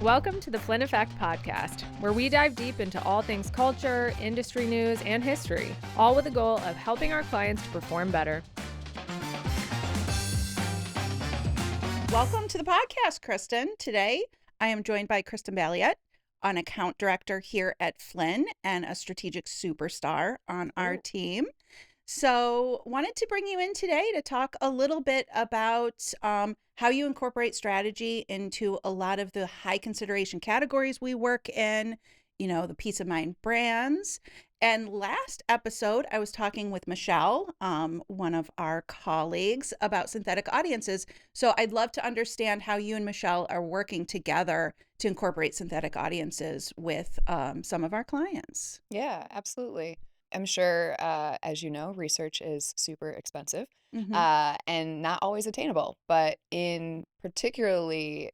Welcome to the Flynn Effect podcast, where we dive deep into all things culture, industry news, and history, all with the goal of helping our clients to perform better. Welcome to the podcast, Kristin. Today, I am joined by Kristin Balliet, an account director here at Flynn and a strategic superstar on our team. So, wanted to bring you in today to talk a little bit about how you incorporate strategy into a lot of the high consideration categories we work in, the peace of mind brands. And last episode, I was talking with Michelle, one of our colleagues, about synthetic audiences. So I'd love to understand how you and Michelle are working together to incorporate synthetic audiences with some of our clients. Yeah, absolutely. I'm sure, as you know, research is super expensive Mm-hmm. and not always attainable. But in particularly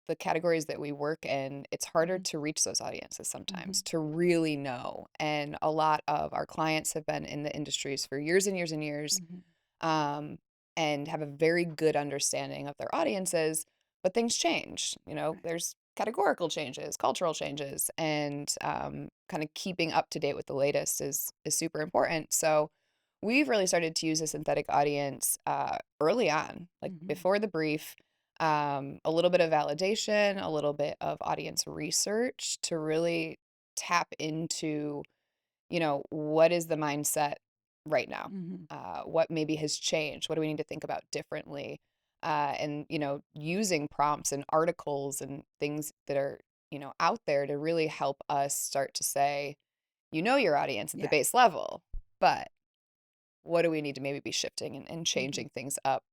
the categories that we work in, it's harder to reach those audiences sometimes to really know. And a lot of our clients have been in the industries for years and years and years, um, and have a very good understanding of their audiences. But things change. There's categorical changes, cultural changes, and kind of keeping up to date with the latest is super important. So we've really started to use a synthetic audience early on, like before the brief, a little bit of validation, a little bit of audience research to really tap into, what is the mindset right now? What maybe has changed? What do we need to think about differently? And using prompts and articles and things that are out there to really help us start to say, your audience at the Yeah. base level, but what do we need to maybe be shifting and Mm-hmm. changing things up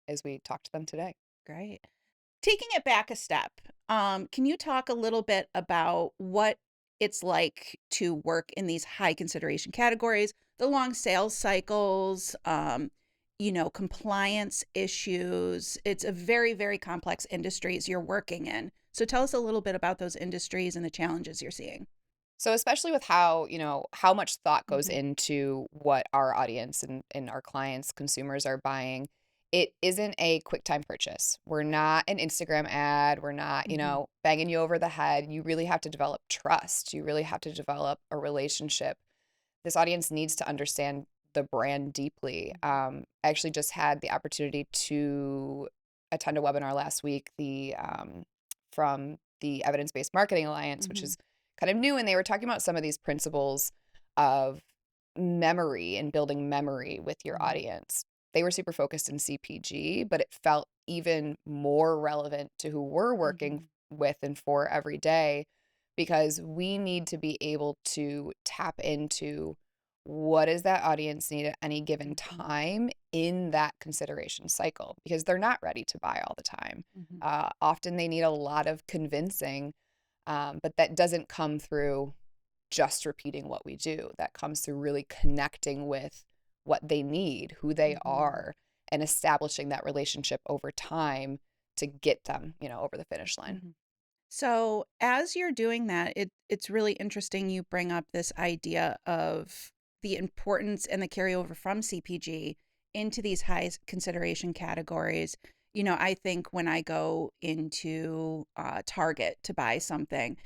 as we talk to them today? Great. Taking it back a step, can you talk a little bit about what it's like to work in these high consideration categories, the long sales cycles, compliance issues? It's a very, very complex industries you're working in. So tell us a little bit about those industries and the challenges you're seeing. So especially with how much thought goes Mhm. into what our audience and our clients, consumers are buying, it isn't a quick time purchase. We're not an Instagram ad. We're not, Mhm. banging you over the head. You really have to develop trust. You really have to develop a relationship. This audience needs to understand the brand deeply. I actually just had the opportunity to attend a webinar last week, from the Evidence-Based Marketing Alliance, which Mhm. is kind of new, and they were talking about some of these principles of memory and building memory with your Mhm. audience. They were super focused in CPG, but it felt even more relevant to who we're working Mhm. with and for every day, because we need to be able to tap into what does that audience need at any given Mhm. time in that consideration cycle, because they're not ready to buy all the time. Mhm. Often they need a lot of convincing, but that doesn't come through just repeating what we do. That comes through really connecting with what they need, who they Mhm. are, and establishing that relationship over time to get them, over the finish line. Mhm. So as you're doing that, it's really interesting you bring up this idea of the importance and the carryover from CPG into these high consideration categories. I think when I go into Target to buy something,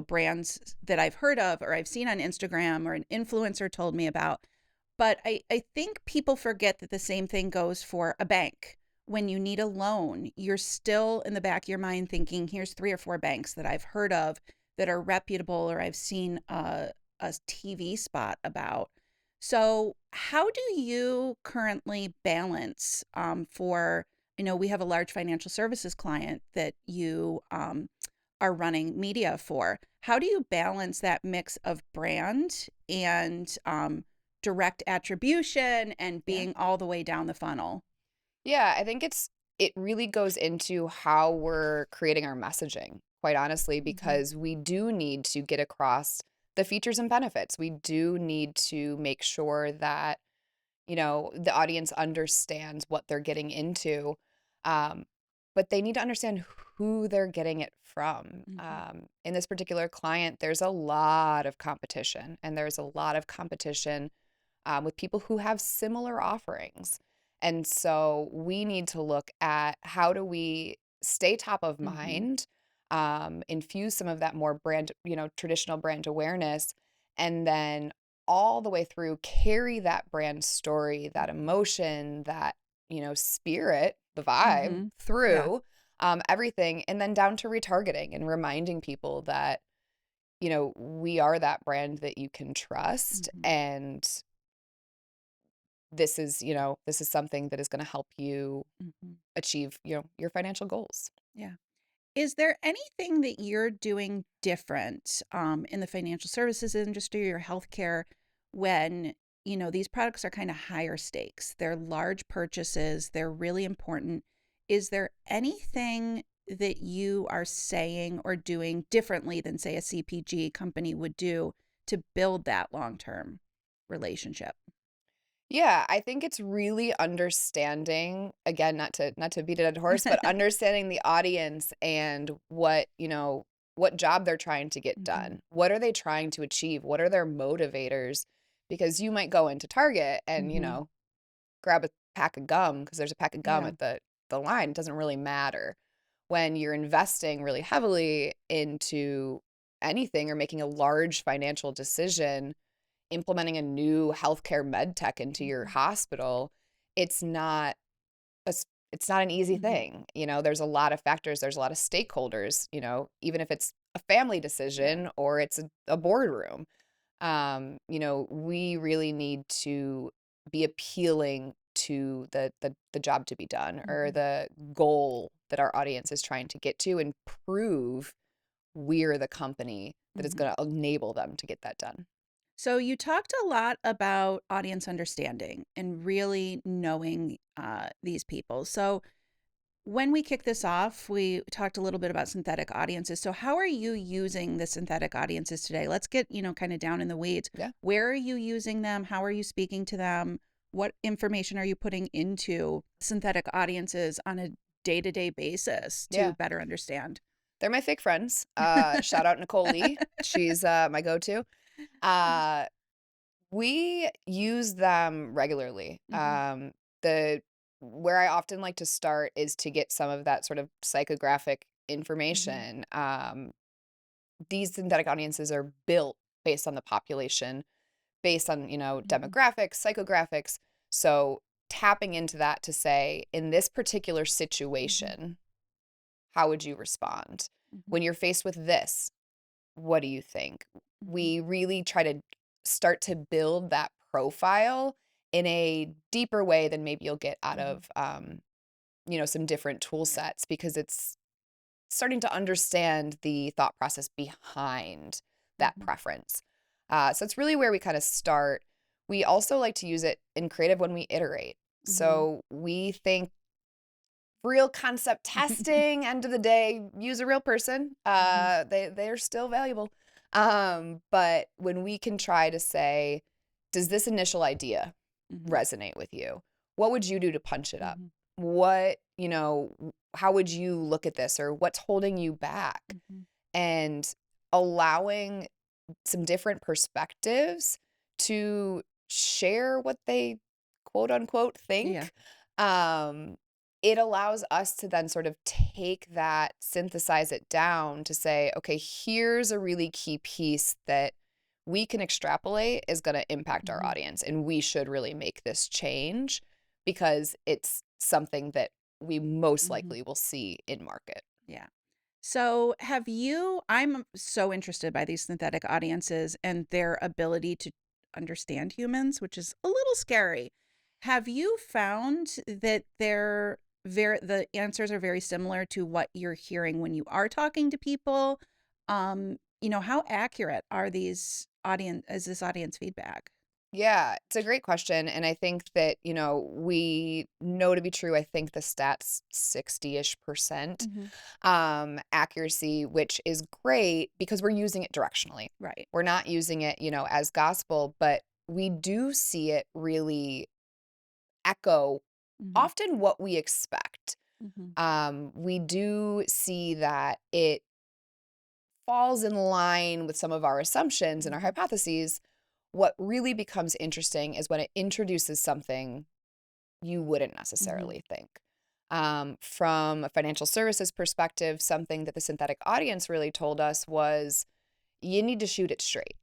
brands that I've heard of or I've seen on Instagram or an influencer told me about. But I think people forget that the same thing goes for a bank. When you need a loan, you're still in the back of your mind thinking, here's 3 or 4 banks that I've heard of that are reputable or I've seen a TV spot about. So, how do you currently balance we have a large financial services client that you are running media for. How do you balance that mix of brand and direct attribution and Yeah. being all the way down the funnel? Yeah, I think it really goes into how we're creating our messaging, quite honestly, Mhm. because we do need to get across the features and benefits. We do need to make sure that, the audience understands what they're getting into. Um, but they need to understand who they're getting it from. Mhm. In this particular client, there's a lot of competition, and there's a lot of competition with people who have similar offerings. And so we need to look at how do we stay top of Mhm. mind, infuse some of that more brand, traditional brand awareness, and then all the way through carry that brand story, that emotion, that, spirit, the vibe Mm-hmm. Yeah. through everything, and then down to retargeting and reminding people that, we are that brand that you can trust. Mm-hmm. And this is something that is going to help you Mm-hmm. achieve, your financial goals. Yeah. Is there anything that you're doing different in the financial services industry or healthcare when, these products are kind of higher stakes? They're large purchases, they're really important. Is there anything that you are saying or doing differently than, say, a CPG company would do to build that long-term relationship? Yeah, I think it's really understanding, again, not to beat a dead horse, but understanding the audience and what job they're trying to get Mm-hmm. done. What are they trying to achieve? What are their motivators? Because you might go into Target and, Mm-hmm. grab a pack of gum because there's a pack of gum Yeah. at the line. It doesn't really matter. When you're investing really heavily into anything or making a large financial decision, implementing a new healthcare med tech into your Mm-hmm. hospital, it's not it's not an easy Mm-hmm. thing. There's a lot of factors, there's a lot of stakeholders, even if it's a family Yeah. decision or it's a boardroom. We really need to be appealing to the job to be done or Mm-hmm. the goal that our audience is trying to get to, and prove we're the company that is Mm-hmm. going to enable them to get that done. So you talked a lot about audience understanding and really knowing these people. So when we kick this off, we talked a little bit about synthetic audiences. So how are you using the synthetic audiences today? Let's get, kind of down in the weeds. Yeah. Where are you using them? How are you speaking to them? What information are you putting into synthetic audiences on a day-to-day basis to Yeah. better understand? They're my fake friends. Shout out Nicole Lee. She's my go-to. Uh, we use them regularly. Hmm. The Where I often like to start is to get some of that sort of psychographic Hmm. information. These synthetic audiences are built based on the population, based on, Hmm. demographics, psychographics. So tapping into that to say, in this particular Hmm. situation, how would you respond? Hmm. When you're faced with this, what do you think? Hmm. We really try to start to build that profile in a deeper way than maybe you'll get out Hmm. of, some different tool sets, because it's starting to understand the thought process behind that Hmm. preference. So it's really where we kind of start. We also like to use it in creative when we iterate. Hmm. So we think real concept testing, end of the day, use a real person. Hmm. They're still valuable. But when we can try to say, does this initial idea Hmm. resonate with you? What would you do to punch it up? Hmm. What, how would you look at this, or what's holding you back? Hmm. And allowing some different perspectives to share what they quote unquote Yeah. think. Um, it allows us to then sort of take that, synthesize it down to say, okay, here's a really key piece that we can extrapolate is going to impact our Hmm. audience. And we should really make this change because it's something that we most Hmm. likely will see in market. Yeah. So, I'm so interested by these synthetic audiences and their ability to understand humans, which is a little scary. Have you found that the answers are very similar to what you're hearing when you are talking to people? How accurate is this audience feedback? Yeah, it's a great question. And I think that, we know to be true, I think the stats 60-ish% Hmm. accuracy, which is great because we're using it directionally. Right. We're not using it, as gospel, but we do see it really echo Hmm. often what we expect. Hmm. We do see that it falls in line with some of our assumptions and our Hmm. hypotheses. What really becomes interesting is when it introduces something you wouldn't Hmm. necessarily think. From a financial services perspective, something that the synthetic audience really told us was you need to shoot it straight.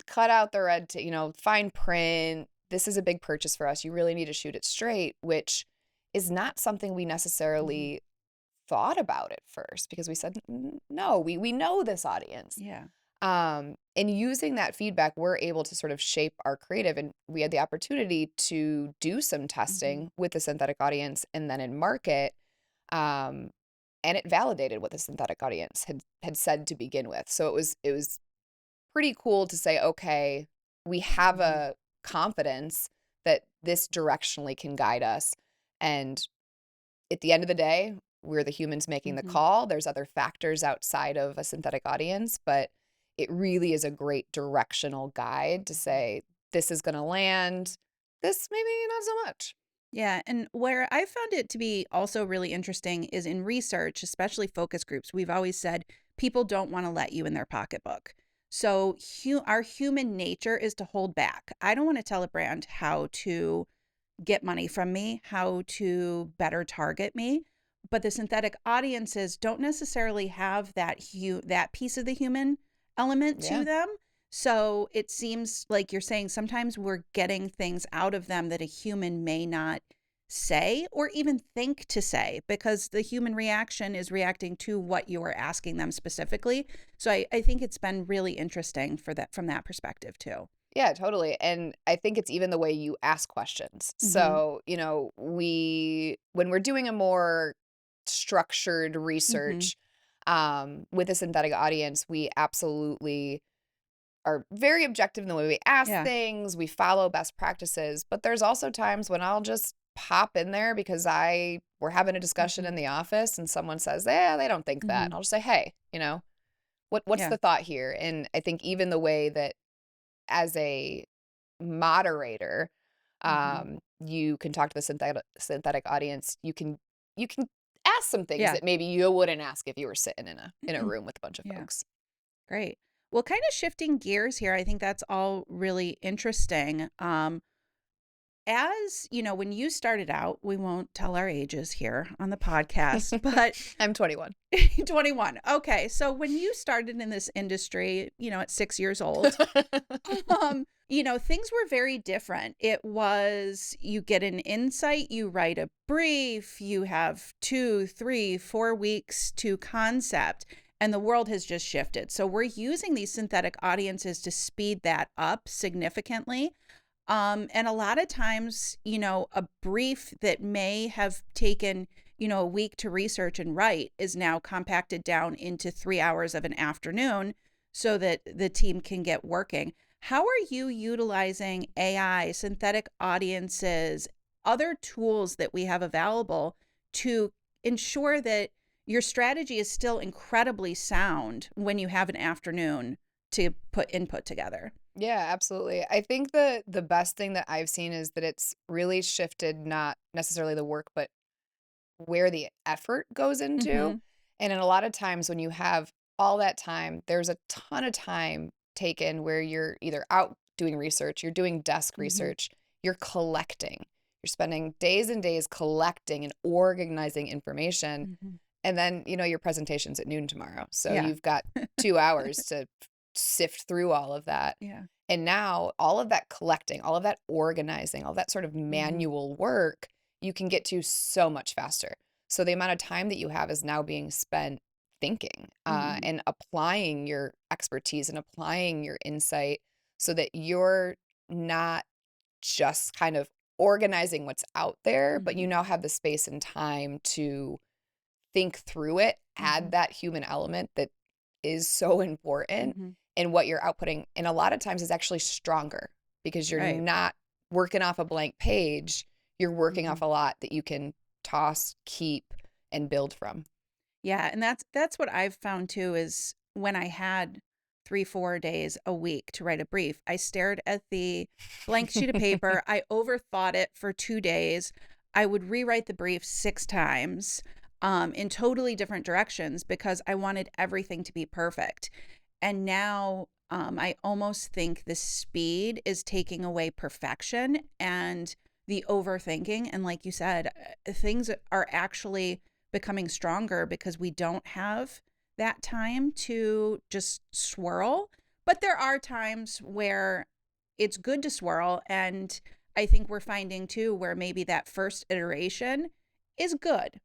Cut out the red, fine print. This is a big purchase for us. You really need to shoot it straight, which is not something we necessarily thought about at first because we said, no, we know this audience. Yeah. And using that feedback, we're able to sort of shape our creative. And we had the opportunity to do some testing with the synthetic audience and then in market. And it validated what the synthetic audience had said to begin with. So it was pretty cool to say, okay, we have a confidence that this directionally can guide us. And at the end of the day, we're the humans making the call. There's other factors outside of a synthetic audience, but it really is a great directional guide to say, this is going to land, this maybe not so much. Yeah. And where I found it to be also really interesting is in research, especially focus groups, we've always said people don't want to let you in their pocketbook. So our human nature is to hold back. I don't want to tell a brand how to get money from me, how to better target me. But the synthetic audiences don't necessarily have that piece of the human element to them. So it seems like you're saying sometimes we're getting things out of them that a human may not say or even think to say, because the human reaction is reacting to what you are asking them specifically. So I think it's been really interesting from that perspective too. Yeah, totally. And I think it's even the way you ask questions. So, when we're doing a more structured research with a synthetic audience, we absolutely are very objective in the way we ask things. We follow best practices. But there's also times when I'll just pop in there because we're having a discussion in the office and someone says, yeah, they don't think that. And I'll just say, hey, what's the thought here? And I think even the way that as a moderator, you can talk to the synthetic audience. You can ask some things that maybe you wouldn't ask if you were sitting in a room with a bunch of folks. Great. Well, kind of shifting gears here, I think that's all really interesting. As you know, when you started out, we won't tell our ages here on the podcast, but I'm 21. 21. Okay. So when you started in this industry, at 6 years old, things were very different. It was, you get an insight, you write a brief, you have 2, 3, 4 weeks to concept, and the world has just shifted. So we're using these synthetic audiences to speed that up significantly. And a lot of times, a brief that may have taken, a week to research and write is now compacted down into 3 hours of an afternoon so that the team can get working. How are you utilizing AI, synthetic audiences, other tools that we have available to ensure that your strategy is still incredibly sound when you have an afternoon to put input together? Yeah, absolutely. I think the best thing that I've seen is that it's really shifted not necessarily the work, but where the effort goes into. And in a lot of times when you have all that time, there's a ton of time taken where you're either out doing research, you're doing desk research, you're collecting. You're spending days and days collecting and organizing information. And then, your presentation's at noon tomorrow. So you've got 2 hours to sift through all of that. Yeah. And now all of that collecting, all of that organizing, all that sort of manual work, you can get to so much faster. So the amount of time that you have is now being spent thinking and applying your expertise and applying your insight so that you're not just kind of organizing what's out there, but you now have the space and time to think through it, add that human element that is so important. And what you're outputting, and a lot of times is actually stronger because you're not working off a blank page. You're working off a lot that you can toss, keep, and build from. Yeah. And that's what I've found too, is when I had 3-4 days a week to write a brief, I stared at the blank sheet of paper. I overthought it for 2 days. I would rewrite the brief 6 times in totally different directions because I wanted everything to be perfect. And now I almost think the speed is taking away perfection, and the overthinking. And like you said, things are actually becoming stronger because we don't have that time to just swirl. But there are times where it's good to swirl. And I think we're finding too where maybe that first iteration is good.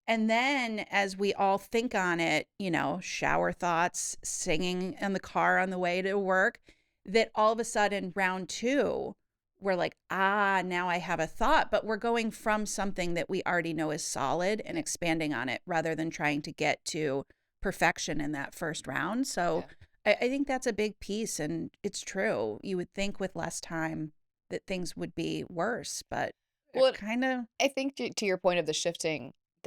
And then as we all think on it, shower thoughts, singing in the car on the way to work, that all of a sudden round two, we're like, now I have a thought, but we're going from something that we already know is solid and expanding on it rather than trying to get to perfection in that first round. So I think that's a big piece. And it's true. You would think with less time that things would be worse, but Well, kind of. I think to your point of the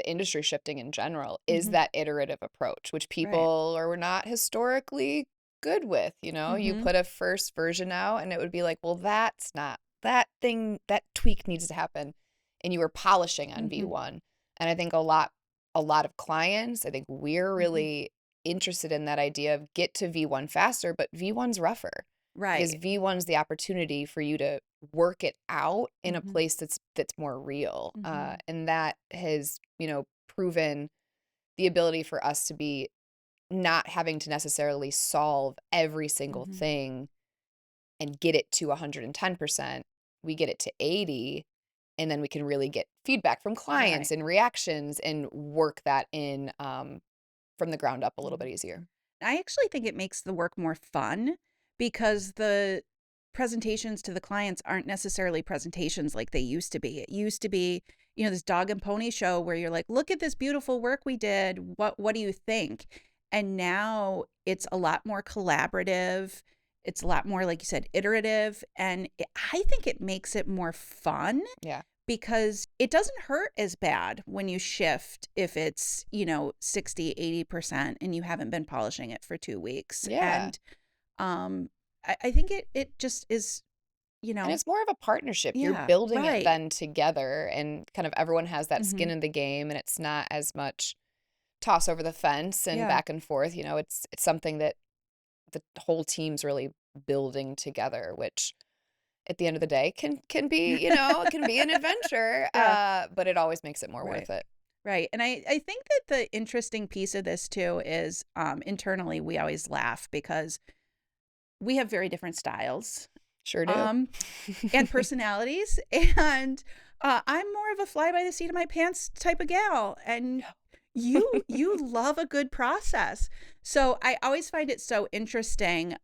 industry shifting in general is Mhm. that iterative approach, which Right. people are not historically good with. You Mhm. put a first version out and it would be like, well, that's not that thing, that tweak needs to happen. And you were polishing on Mhm. V1. And I think a lot of clients, I think we're Mhm. really interested in that idea of get to V1 faster, but V1's rougher because Right. V1's the opportunity for you to work it out in a Mhm. place that's more real. Mhm. And that has, proven the ability for us to be not having to necessarily solve every single Mhm. thing and get it to 110%. We get it to 80, and then we can really get feedback from Right. clients and reactions and work that in from the ground up a little Mhm. bit easier. I actually think it makes the work more fun because the presentations to the clients aren't necessarily presentations like they used to be. It used to be, this dog and pony show where you're like, look at this beautiful work we did. What do you think? And now it's a lot more collaborative. It's a lot more, like you said, iterative. And I think it makes it more fun Yeah. because it doesn't hurt as bad when you shift if it's 60, 80% and you haven't been polishing it for 2 weeks. Yeah. And I think it just is, And it's more of a partnership. You're yeah, building it right. then together, and kind of everyone has that Hmm. skin in the game, and it's not as much toss over the fence and Yeah. back and forth. It's something that the whole team's really building together, which at the end of the day can be, it can be an adventure, Yeah. but it always makes it more Right. worth it. Right. And I think that the interesting piece of this too is internally we always laugh because we have very different styles. Sure do. Um and personalities. And I'm more of a fly by the seat of my pants type of gal. And you love a good process. So I always find it so interesting,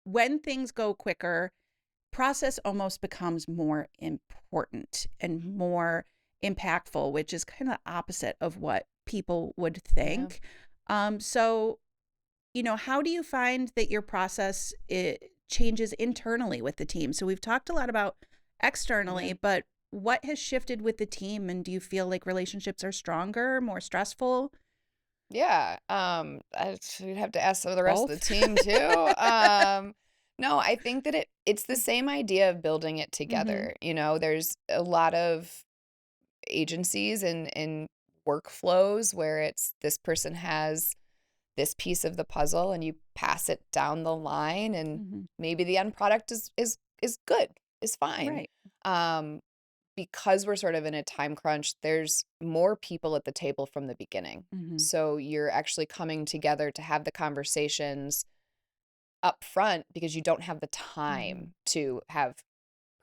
when things go quicker, process almost becomes more important and more impactful, which is kind of opposite of what people would Yeah. think. So how do you find that your process changes internally with the team? So we've talked a lot about Yeah. externally, but what has shifted with the team, and do you feel like relationships are stronger, more stressful? Yeah. You'd have to ask some of the rest of the Both? team too. No, I think that it's the same idea of building it Mm-hmm. together. There's a lot of agencies and workflows where it's this person has this piece of the puzzle and you pass it down the line and Mm-hmm. maybe the end product is good, is fine. Right. Um, because we're sort of in a time crunch, there's more people at the table from the beginning. Mm-hmm. So you're actually coming together to have the conversations up front because you don't have the Mm-hmm. time to have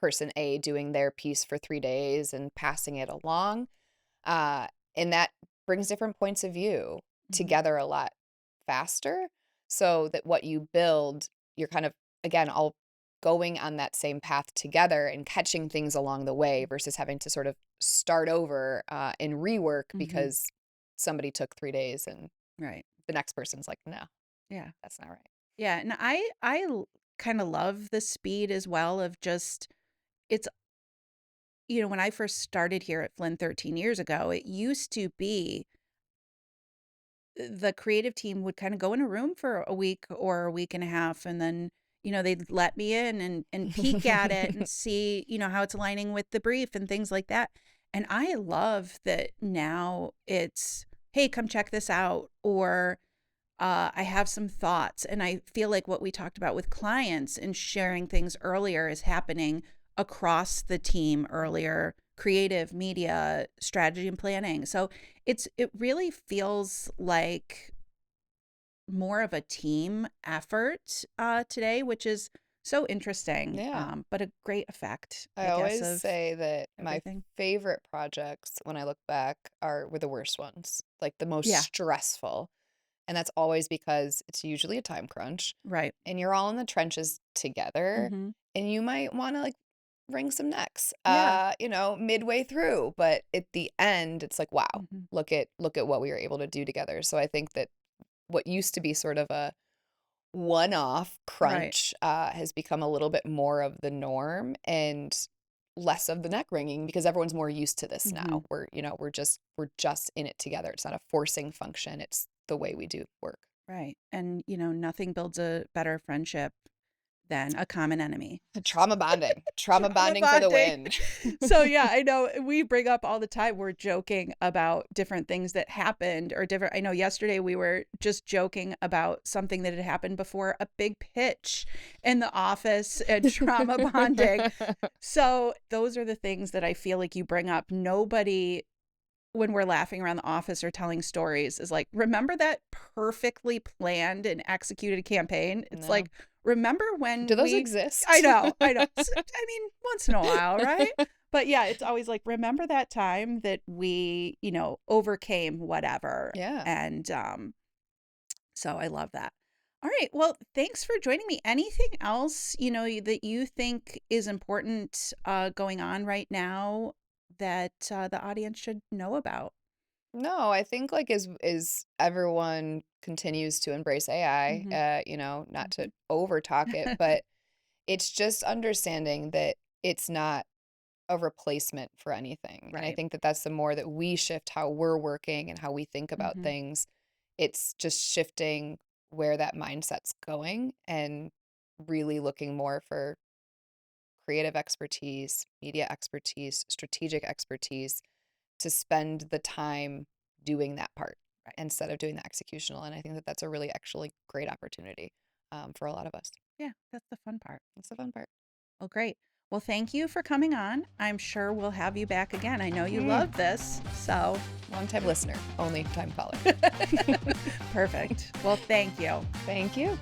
person A doing their piece for 3 days and passing it along. Uh, and that brings different points of view Mm-hmm. together a lot faster so that what you build, you're kind of, again, all going on that same path together and catching things along the way versus having to sort of start over and rework Mm-hmm. because somebody took 3 days and Right. the next person's like, no, Yeah. that's not right. Yeah. And I kind of love the speed as well of just it's when I first started here at Flynn 13 years ago, it used to be the creative team would kind of go in a room for a week or a week and a half, and then they'd let me in and peek at it and see how it's aligning with the brief and things like that. And I love that now it's, hey, come check this out, or I have some thoughts. And I feel like what we talked about with clients and sharing things earlier is happening across the team earlier, creative, media, strategy, and planning. So it really feels like more of a team effort today, which is so interesting, Yeah. but a great effect, I I guess, always of say that my everything. favorite projects when I look back were the worst ones, like the most Yeah, stressful. And that's always because it's usually a time crunch right. and you're all in the trenches together Hmm. and you might want to like wring some necks, Yeah. midway through, but at the end it's like, wow, Hmm. look at what we were able to do together. So I think that what used to be sort of a one-off Right. crunch has become a little bit more of the norm and less of the neck wringing because everyone's more used to this Hmm. now. We're just in it together. It's not a forcing function. It's the way we do work. Right. And, nothing builds a better friendship than a common enemy. Trauma bonding. Trauma Trauma bonding for the bonding. win. So yeah, I know we bring up all the time. We're joking about different things that happened or different. I know yesterday we were just joking about something that had happened before a big pitch in the office and trauma bonding. So those are the things that I feel like you bring up. Nobody, when we're laughing around the office or telling stories, is like, remember that perfectly planned and executed campaign? It's No. like, remember Do when those we, I exist? know, I know. I mean, once in a while, right? But yeah, it's always like, remember that time that we, overcame whatever. Yeah. And so I love that. All right. Well, thanks for joining me. Anything else, that you think is important going on right now that the audience should know about? No, I think like as everyone continues to embrace AI, Hmm. not to Hmm. over talk it, but it's just understanding that it's not a replacement for anything. And I Right. think that that's the more that we shift how we're working and how we think about Hmm. things, it's just shifting where that mindset's going and really looking more for creative expertise, media expertise, strategic expertise to spend the time doing that part Right. instead of doing the executional. And I think that that's a really actually great opportunity for a lot of us. Yeah, that's the fun part. That's the fun part. Well, great. Well, thank you for coming on. I'm sure we'll have you back again. I know you Mm. love this. So Long time listener, only time caller. perfect. Well, thank you. Thank you.